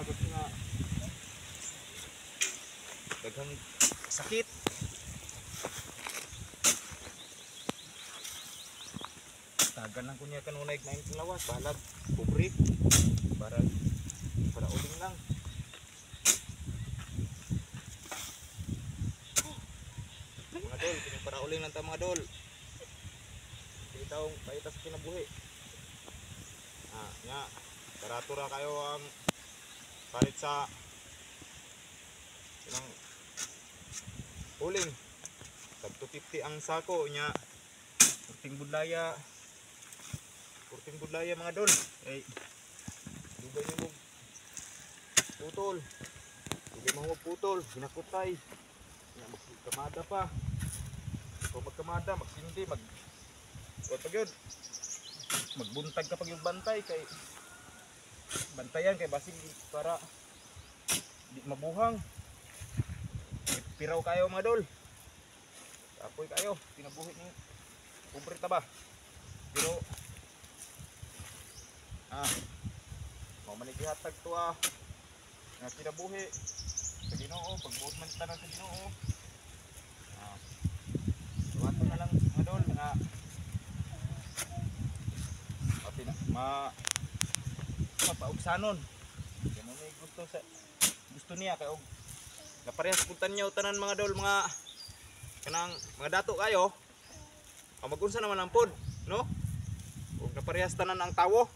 Pagod nga. Daghang sakit. Tagan lang ko niya kanunay na yung lawas. Balag, pobre. Para uling lang. Mga dol, para uling lang tayo mga dol. Itawang paita sa kinabuhi. Nga, taratura kayo ang palit sa ilang uling. Tag 250 ang sako nya. Kurting budlaya mga dol. Ay, dugay nyo mo putol. Dugay mo putol, ginakutay. Magkamada pa. Kung magkamada, magsindi, magbuntag ka pag yung bantay kay bantayan kay basig para di mabuhang. Piraw kayo mga dol. Apoy kayo, tinabuhi ni kubrita ba? Pero mamanigihatag to nga tinabuhi sa Ginoo, pagbuot man tanan sa Ginoo. Tuwato na lang mga dol nga mapaugsanon. Kaya mo may gusto niya kay og naparehas puntan niyo tanan mga dol, mga kanang mga dato kayo. Magunsa naman ang pod, no? Ug naparehas tanan ang tawo.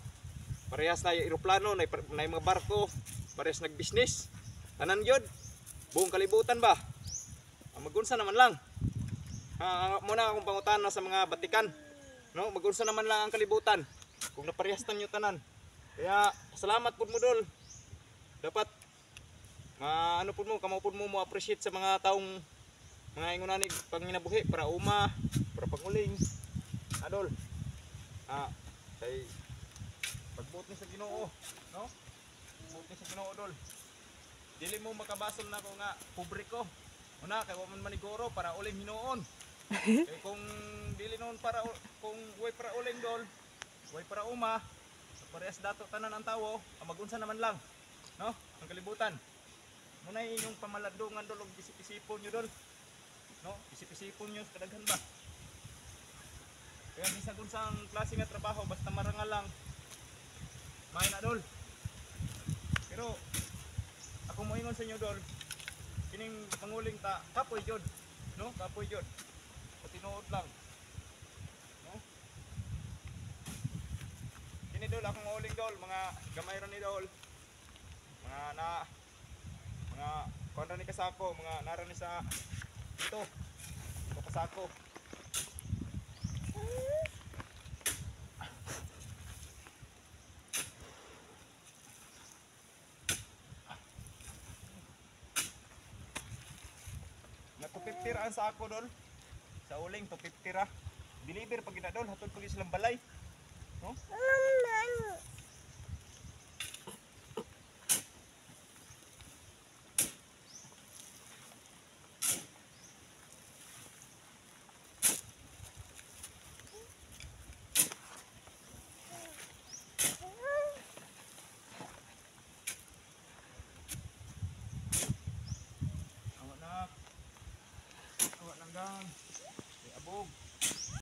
Parehas na yung eroplano, na yung mga barko, parehas nag-business. Tanan gyud. Buong kalibutan ba? Magunsa naman lang. Muna akong pangutana sa mga batikan, no? Magunsa naman lang ang kalibutan kung naparehas tanyo tanan. Kaya salamat pud mo dol. Dapat ano pud mo, kamo pud mo appreciate sa mga taong mga ingonanig panginabuhi para uma, para panguling. Adol. Kay pagbuot ni sa Ginoo, no? Pagbuot ni sa Ginoo dol. Dili mo makabasol na ko nga pobre ko. Una kay wa man maniguro para uling hinuon. Kay kung dili noon para kung way para uling dol, way para uma, parehas dato tanan ang tawo, magunsa naman lang, no? Ang kalibutan. Muna inyong pamaladungan dol og isip-isipon nyo dol. No? Isip-isipon nyo sa kadaghan ba? Kaya bisag unsang klase nga trabaho basta marangal lang may na dol. Pero ako moingon sa inyo dol, kining manguling ta kapoy jud, no? Kapoy jud. Patinuod lang. No? Kini dol akong uling dol, mga gamay ra ni dol. Mga kuan ni kasako, mga nara ni sa ito kasako. Nga 250 ra ang sako dol. Sa uling 250 ra. Deliver pag ina dol, hatod pag silang balay. No? Awak lang gang.